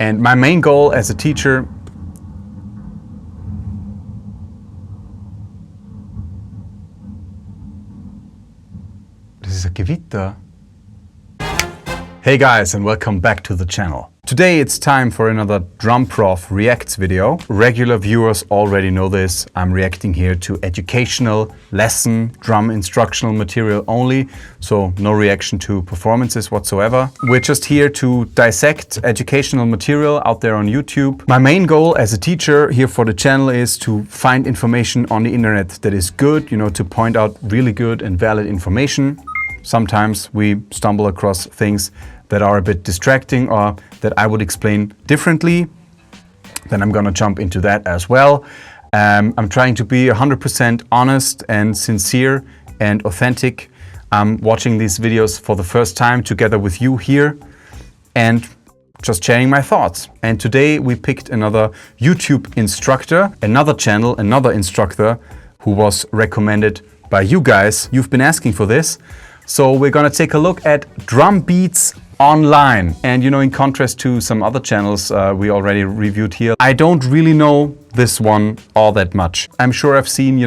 And my main goal as a teacher This is a Gewitter. Hey guys, and welcome back to the channel. Today it's time for another Drum Prof Reacts video. Regular viewers already know this. I'm reacting here to educational lesson drum instructional material only, so no reaction to performances whatsoever. We're just here to dissect educational material out there on YouTube. My main goal as a teacher here for the channel is to find information on the internet that is good, to point out really good and valid information. Sometimes we stumble across things that are a bit distracting or that I would explain differently. Then I'm gonna jump into that as well. I'm trying to be 100% honest and sincere and authentic. I'm watching these videos for the first time together with you here and just sharing my thoughts. And today we picked another YouTube instructor, another channel, another instructor who was recommended by you guys. You've been asking for this. So we're gonna take a look at drum beats online. And in contrast to some other channels we already reviewed here, I don't really know this one all that much. I'm sure I've seen,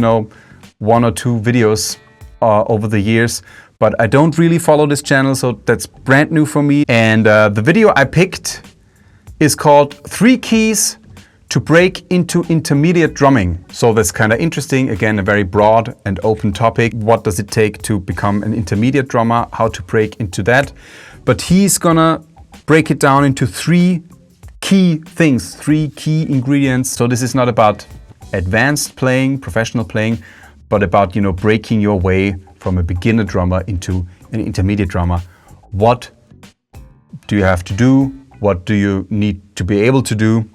one or two videos over the years, but I don't really follow this channel, so that's brand new for me. And the video I picked is called 3 Keys to Break into Intermediate Drumming. So that's kind of interesting. Again, a very broad and open topic. What does it take to become an intermediate drummer? How to break into that? But he's gonna break it down into 3 key things, 3 key ingredients. So this is not about advanced playing, professional playing, but about, breaking your way from a beginner drummer into an intermediate drummer. What do you have to do? What do you need to be able to do?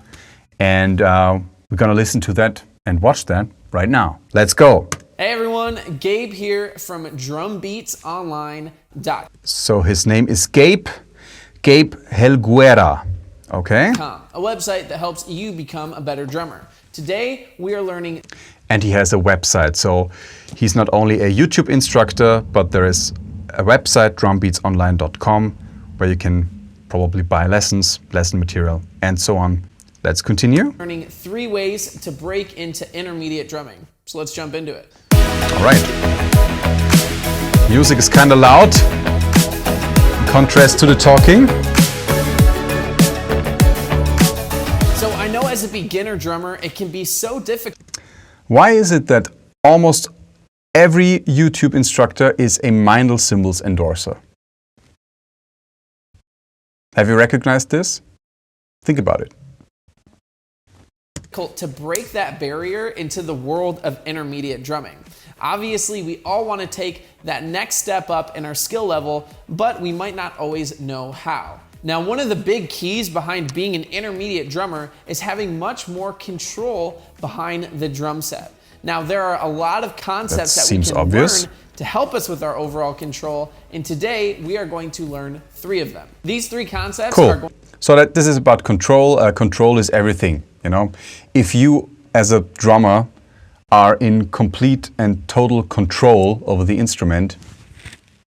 And we're gonna listen to that and watch that right now. Let's go. Hey everyone, Gabe here from drumbeatsonline.com. So his name is Gabe Helguera, okay? A website that helps you become a better drummer. Today we are learning. And he has a website, so he's not only a YouTube instructor, but there is a website, drumbeatsonline.com, where you can probably buy lessons, lesson material, and so on. Let's continue. Learning 3 ways to break into intermediate drumming. So let's jump into it. All right. Music is kind of loud, in contrast to the talking. So I know as a beginner drummer, it can be so difficult. Why is it that almost every YouTube instructor is a Mindel cymbals endorser? Have you recognized this? Think about it. To break that barrier into the world of intermediate drumming. Obviously, we all want to take that next step up in our skill level, but we might not always know how. Now, one of the big keys behind being an intermediate drummer is having much more control behind the drum set. Now, there are a lot of concepts that we can learn to help us with our overall control, and today we are going to learn 3 of them. These 3 concepts are going. So this is about control. Control is everything. If you as a drummer are in complete and total control over the instrument,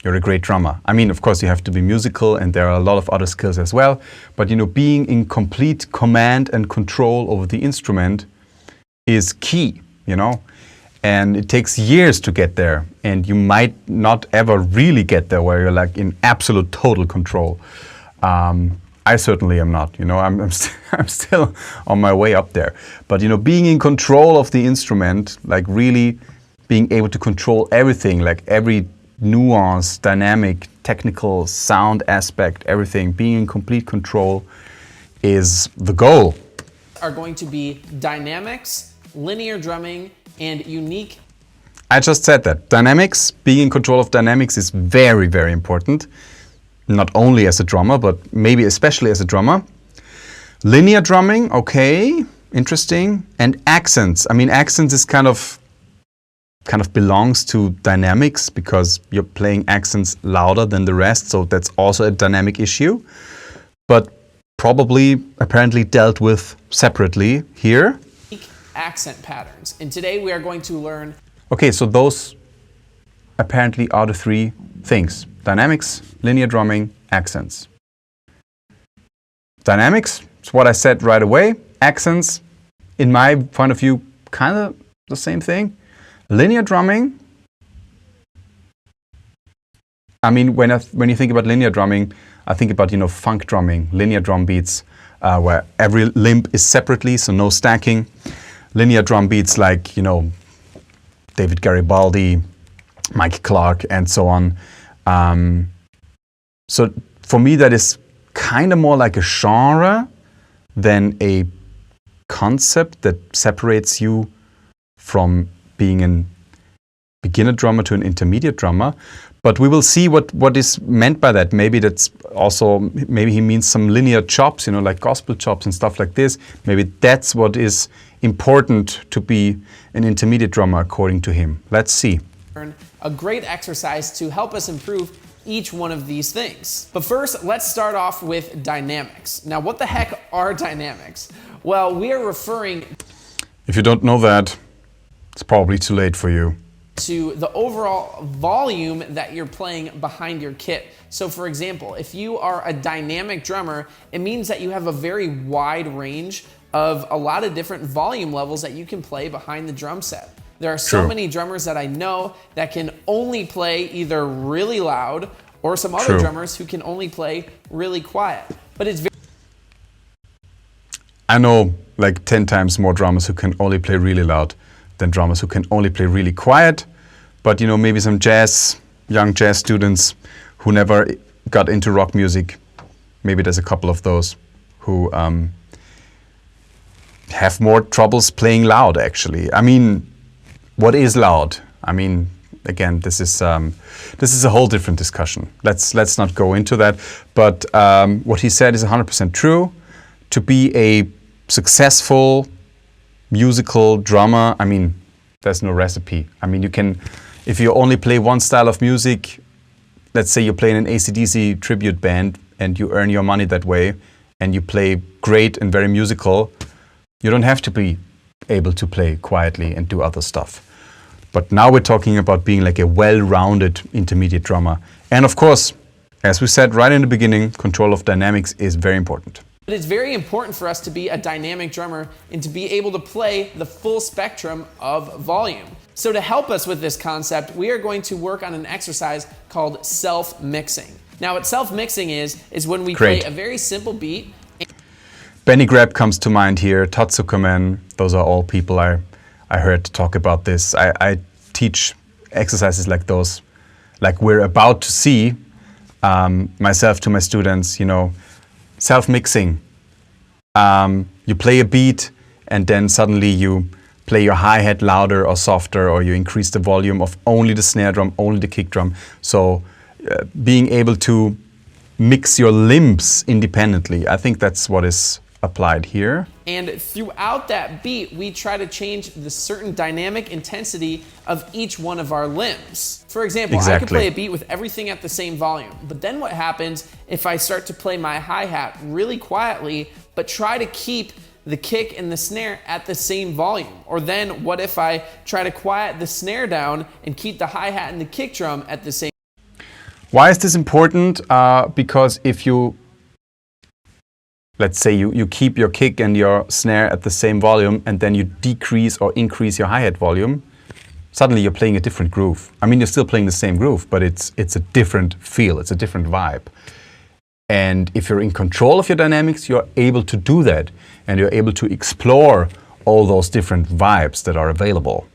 you're a great drummer. I mean, of course, you have to be musical and there are a lot of other skills as well. But being in complete command and control over the instrument is key, And it takes years to get there. And you might not ever really get there where you're like in absolute total control. I certainly am not, I'm still on my way up there. But being in control of the instrument, like really being able to control everything, like every nuance, dynamic, technical, sound aspect, everything, being in complete control is the goal. Are going to be dynamics, linear drumming, and unique. I just said that. Dynamics, being in control of dynamics is very, very important. Not only as a drummer, but maybe especially as a drummer. Linear drumming, okay, interesting. And accents. I mean, accents is kind of belongs to dynamics because you're playing accents louder than the rest, so that's also a dynamic issue. But probably, apparently dealt with separately here. Accent patterns. And today we are going to learn. Okay, so those apparently are the 3 things. Dynamics, linear drumming, accents. Dynamics, it's what I said right away. Accents, in my point of view, kind of the same thing. Linear drumming. I mean, when you think about linear drumming, I think about, funk drumming, linear drum beats, where every limb is separately, so no stacking. Linear drum beats like, David Garibaldi, Mike Clark, and so on. So for me, that is kind of more like a genre than a concept that separates you from being a beginner drummer to an intermediate drummer. But we will see what is meant by that. Maybe he means some linear chops, like gospel chops and stuff like this. Maybe that's what is important to be an intermediate drummer according to him. Let's see. A great exercise to help us improve each one of these things. But first, let's start off with dynamics. Now, what the heck are dynamics? Well, we are referring... If you don't know that, it's probably too late for you. To the overall volume that you're playing behind your kit. So for example, if you are a dynamic drummer, it means that you have a very wide range of a lot of different volume levels that you can play behind the drum set. There are so many drummers that I know that can only play either really loud or some other drummers who can only play really quiet. But it's very... I know like 10 times more drummers who can only play really loud than drummers who can only play really quiet. But maybe some young jazz students who never got into rock music, maybe there's a couple of those who have more troubles playing loud, actually. I mean, what is loud? I mean, again, this is a whole different discussion. Let's not go into that. But what he said is 100% true. To be a successful musical drummer, I mean, there's no recipe. I mean, if you only play one style of music, let's say you play in an AC/DC tribute band and you earn your money that way and you play great and very musical, you don't have to be able to play quietly and do other stuff. But now we're talking about being like a well-rounded intermediate drummer. And of course, as we said right in the beginning, control of dynamics is very important. But it's very important for us to be a dynamic drummer and to be able to play the full spectrum of volume. So to help us with this concept, we are going to work on an exercise called self-mixing. Now what self-mixing is when we play a very simple beat. Benny Greb comes to mind here, Tatsukamen, those are all people I heard talk about this. I teach exercises like those, like we're about to see, myself to my students, self-mixing. You play a beat and then suddenly you play your hi-hat louder or softer, or you increase the volume of only the snare drum, only the kick drum. So being able to mix your limbs independently, I think that's what is applied here. And throughout that beat, we try to change the certain dynamic intensity of each one of our limbs. For example, I could play a beat with everything at the same volume, but then what happens if I start to play my hi-hat really quietly, but try to keep the kick and the snare at the same volume? Or then what if I try to quiet the snare down and keep the hi-hat and the kick drum at the same? Why is this important? Because if you, let's say you keep your kick and your snare at the same volume and then you decrease or increase your hi-hat volume, suddenly you're playing a different groove. I mean, you're still playing the same groove, but it's a different feel, it's a different vibe. And if you're in control of your dynamics, you're able to do that. And you're able to explore all those different vibes that are available.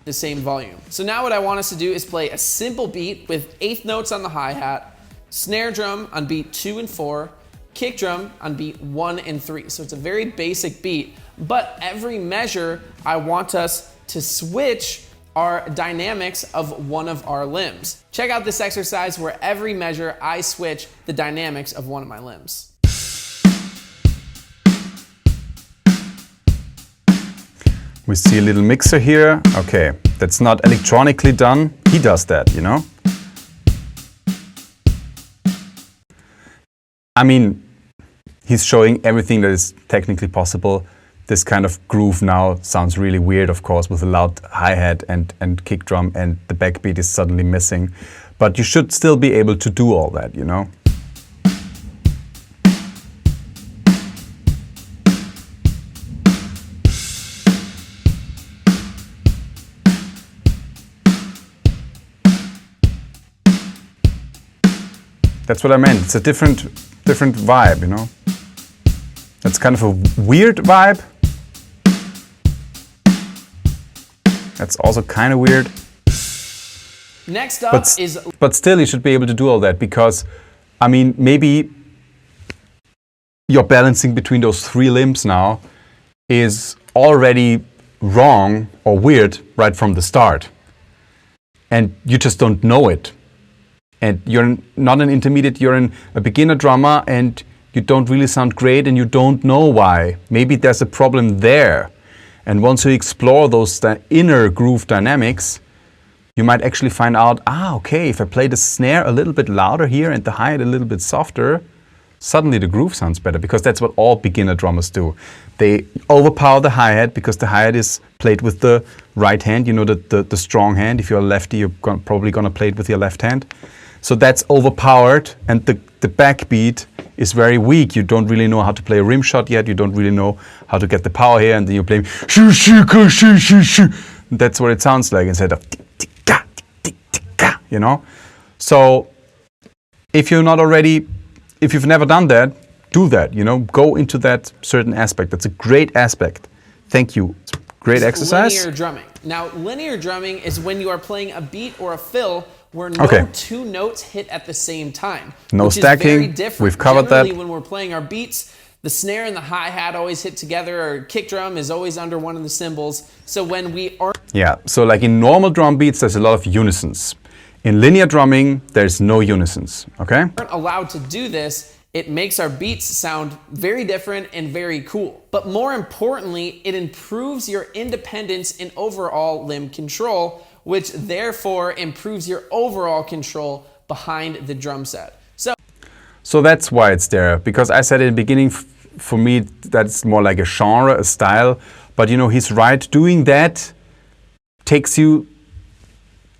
The same volume. So now what I want us to do is play a simple beat with eighth notes on the hi-hat, snare drum on beat 2 and 4, kick drum on beat 1 and 3. So it's a very basic beat, but every measure I want us to switch our dynamics of one of our limbs. Check out this exercise where every measure I switch the dynamics of one of my limbs. We see a little mixer here. Okay, that's not electronically done. He does that, I mean, he's showing everything that is technically possible. This kind of groove now sounds really weird, of course, with a loud hi-hat and kick drum, and the backbeat is suddenly missing. But you should still be able to do all that, That's what I meant. It's a different vibe, you know. That's kind of a weird vibe. That's also kind of weird. Next up is... But still, you should be able to do all that because, I mean, maybe your balancing between those three limbs now is already wrong or weird right from the start. And you just don't know it. And you're not an intermediate, you're a beginner drummer and you don't really sound great and you don't know why. Maybe there's a problem there. And once you explore those inner groove dynamics, you might actually find out, okay, if I play the snare a little bit louder here and the hi-hat a little bit softer, suddenly the groove sounds better, because that's what all beginner drummers do. They overpower the hi-hat because the hi-hat is played with the right hand, you know, the strong hand. If you're a lefty, you're probably gonna play it with your left hand. So that's overpowered, and the backbeat is very weak. You don't really know how to play a rim shot yet. You don't really know how to get the power here, and then you're playing shoo shoo shoo shoo shoo shoo. That's what it sounds like instead of tick tick ka tick tick ka, you know. So if you're not already, if you've never done that, do that. You know, go into that certain aspect. That's a great aspect. Thank you. Great exercise. Linear drumming. Now, linear drumming is when you are playing a beat or a fill where no two notes hit at the same time. No stacking. Is very different. We've covered Generally, that. when we're playing our beats, the snare and the hi-hat always hit together, or kick drum is always under one of the cymbals. So when we are... Yeah, so like in normal drum beats, there's a lot of unisons. In linear drumming, there's no unisons, okay? Aren't allowed to do this, it makes our beats sound very different and very cool. But more importantly, it improves your independence in overall limb control, which therefore improves your overall control behind the drum set. So that's why it's there, because I said in the beginning, for me, that's more like a genre, a style. But you know, he's right, doing that takes you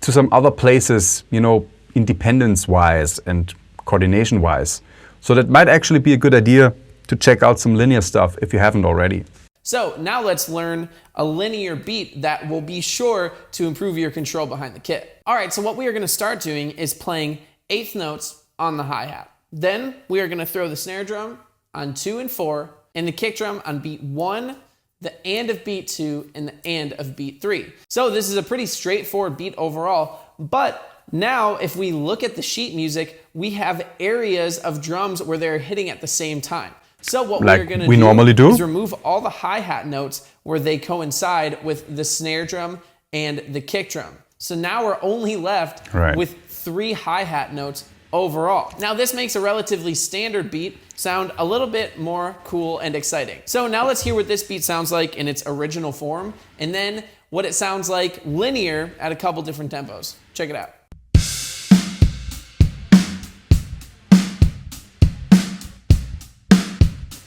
to some other places, you know, independence-wise and coordination-wise. So that might actually be a good idea to check out some linear stuff if you haven't already. So now let's learn a linear beat that will be sure to improve your control behind the kit. All right, so what we are gonna start doing is playing eighth notes on the hi-hat. Then we are gonna throw the snare drum on 2 and 4, and the kick drum on beat 1, the and of beat 2, and the and of beat 3. So this is a pretty straightforward beat overall, but now if we look at the sheet music, we have areas of drums where they're hitting at the same time. So what we're going to normally do is remove all the hi-hat notes where they coincide with the snare drum and the kick drum. So now we're only left with 3 hi-hat notes overall. Now this makes a relatively standard beat sound a little bit more cool and exciting. So now let's hear what this beat sounds like in its original form, and then what it sounds like linear at a couple different tempos. Check it out.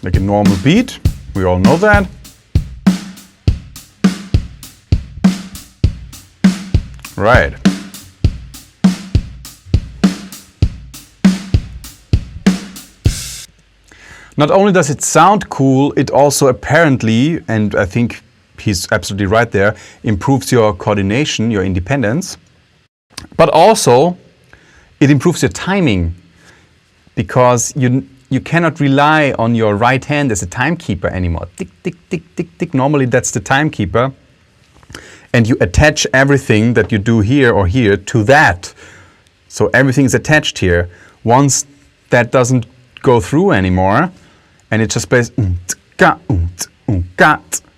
Like a normal beat, we all know that. Right. Not only does it sound cool, it also apparently, and I think he's absolutely right there, improves your coordination, your independence, but also it improves your timing, because you cannot rely on your right hand as a timekeeper anymore. Tick, tick, tick, tick, tick. Normally that's the timekeeper. And you attach everything that you do here or here to that. So everything is attached here. Once that doesn't go through anymore, and it just plays,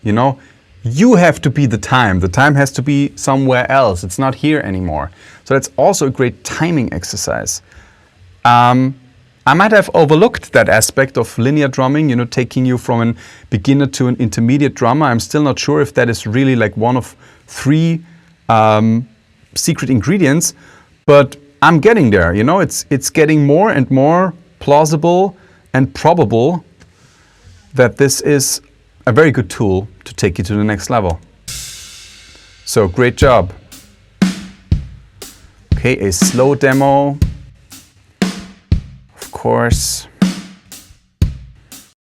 you know, you have to be the time. The time has to be somewhere else. It's not here anymore. So that's also a great timing exercise. I might have overlooked that aspect of linear drumming, you know, taking you from a beginner to an intermediate drummer. I'm still not sure if that is really like one of 3 secret ingredients, but I'm getting there, you know, it's getting more and more plausible and probable that this is a very good tool to take you to the next level. So great job. Okay, a slow demo. Of course.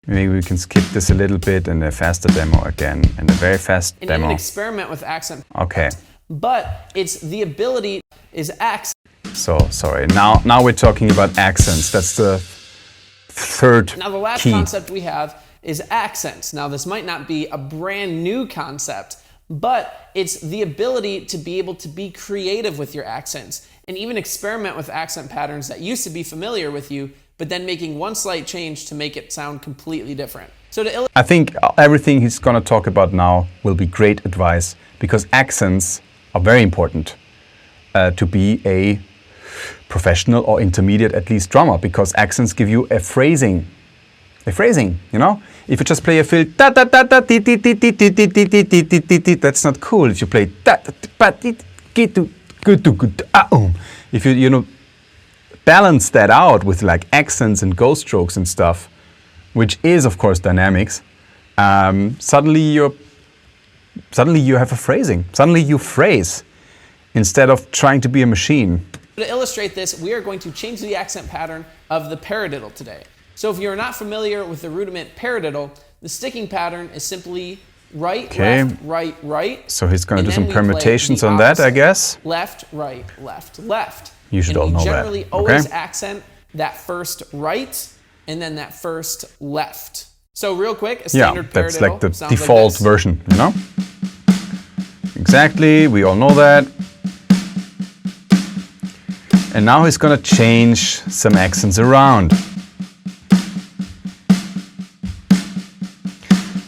Maybe we can skip this a little bit, and a faster demo again, and a very fast demo. And experiment with accent. Okay. But it's the ability is accent. So sorry. Now we're talking about accents. That's the third Now the last key. concept we have is accents. Now this might not be a brand new concept, but it's the ability to be able to be creative with your accents and even experiment with accent patterns that used to be familiar with you, but then making one slight change to make it sound completely different. So to illustrate, I think everything he's going to talk about now will be great advice, because accents are very important to be a professional or intermediate at least drummer, because accents give you a phrasing, you know? If you just play a fill, da da da da di di di di di di di di di di di di, that's not cool. If you play da da da di di di if you know, balance that out with like accents and ghost strokes and stuff, which is of course dynamics, suddenly you have a phrasing. Suddenly you phrase instead of trying to be a machine. to illustrate this, we are going to change the accent pattern of the paradiddle today. So if you're not familiar with the rudiment paradiddle, the sticking pattern is simply right, left, right, right. So he's going to do some permutations on that, I guess. Left, right, left, left. You should all know that. And we generally always accent that first right and then that first left. So real quick, a standard paradiddle that's like the sounds default like this. version, you know? Exactly, we all know that. And now he's going to change some accents around.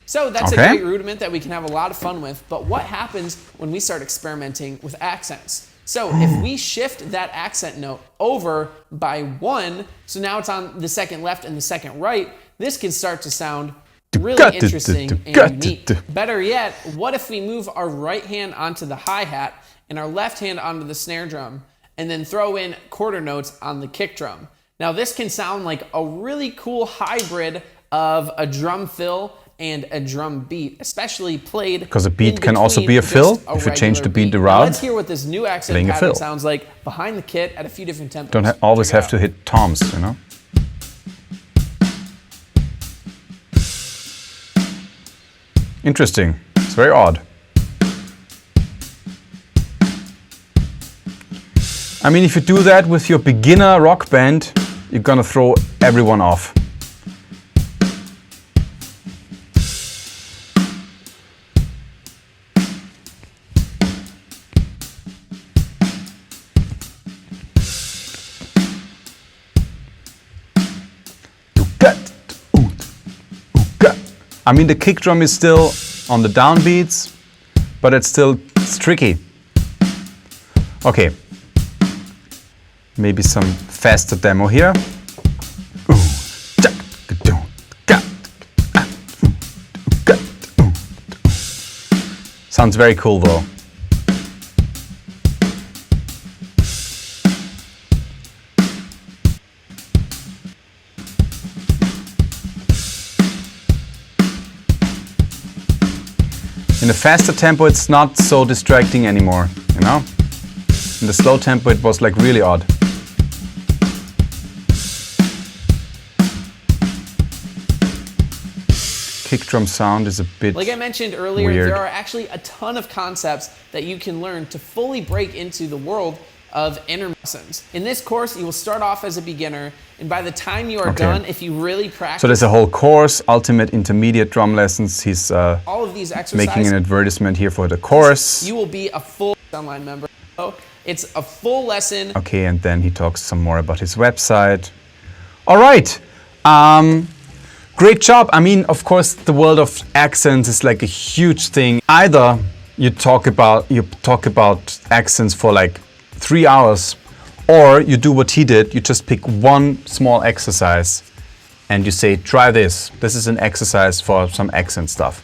So that's a great rudiment that we can have a lot of fun with, but what happens when we start experimenting with accents? So if we shift that accent note over by one, so now it's on the second left and the second right, this can start to sound really interesting and unique. Better yet, what if we move our right hand onto the hi-hat and our left hand onto the snare drum and then throw in quarter notes on the kick drum? Now this can sound like a really cool hybrid of a drum fill and a drum beat, especially played because a beat can also be a fill if you change the beat around. Let's hear what this new accent pattern sounds like behind the kit at a few different tempos. Don't always have to hit toms, you know. Interesting. It's very odd. I mean, if you do that with your beginner rock band, you're gonna throw everyone off. I mean, the kick drum is still on the downbeats, but it's tricky. Okay, maybe some faster demo here. Sounds very cool though. In a faster tempo, it's not so distracting anymore, you know? In the slow tempo, it was like really odd. Kick drum sound is a bit like I mentioned earlier, weird. There are actually a ton of concepts that you can learn to fully break into the world of intermediate. In this course, you will start off as a beginner, and by the time you are done, if you really practice... So there's a whole course, Ultimate Intermediate Drum Lessons. He's all of these exercises, making an advertisement here for the course. You will be a full online member. So it's a full lesson. Okay, and then he talks some more about his website. All right. Great job. I mean, of course, the world of accents is like a huge thing. Either you talk about accents for like 3 hours, or you do what he did. You just pick one small exercise and you say, try this. This is an exercise for some accent stuff.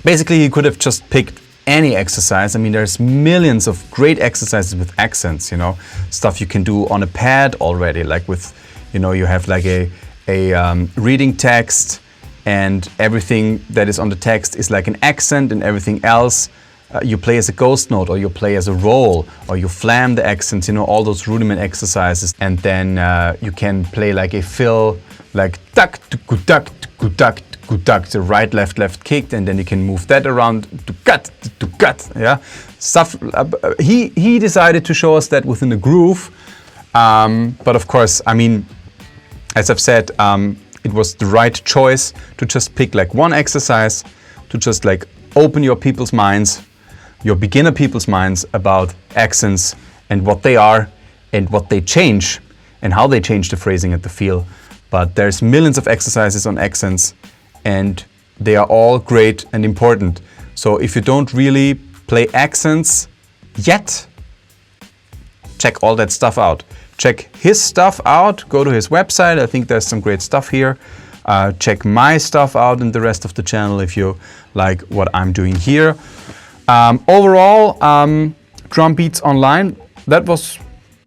Basically, you could have just picked any exercise. I mean, there's millions of great exercises with accents, you know, stuff you can do on a pad already, like with, you know, you have like a reading text, and everything that is on the text is like an accent, and everything else you play as a ghost note, or you play as a roll, or you flam the accents, you know, all those rudiment exercises. And then you can play like a fill, like duck, duck, duck, duck, good duck, the right, left kicked, and then you can move that around to cut, yeah. Stuff. He decided to show us that within the groove, but of course, I mean, as I've said, it was the right choice to just pick like one exercise to just like open your people's minds, your beginner people's minds about accents and what they are and what they change and how they change the phrasing and the feel. But there's millions of exercises on accents and they are all great and important. So if you don't really play accents yet, check all that stuff out. Check his stuff out, go to his website. I think there's some great stuff here. Check my stuff out and the rest of the channel if you like what I'm doing here. Overall, drum beats online, that was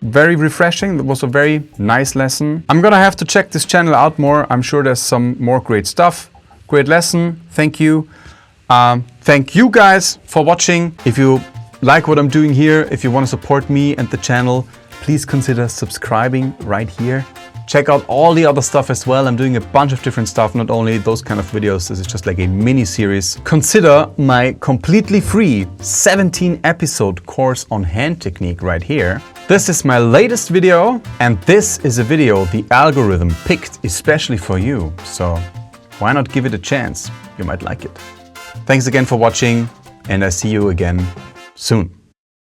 very refreshing. That was a very nice lesson. I'm gonna have to check this channel out more. I'm sure there's some more great stuff. Great lesson, thank you. Thank you guys for watching. If you like what I'm doing here, if you want to support me and the channel, please consider subscribing right here. Check out all the other stuff as well. I'm doing a bunch of different stuff, not only those kind of videos. This is just like a mini series. Consider my completely free 17-episode course on hand technique right here. This is my latest video, and this is a video the algorithm picked especially for you. So why not give it a chance? You might like it. Thanks again for watching, and I see you again soon.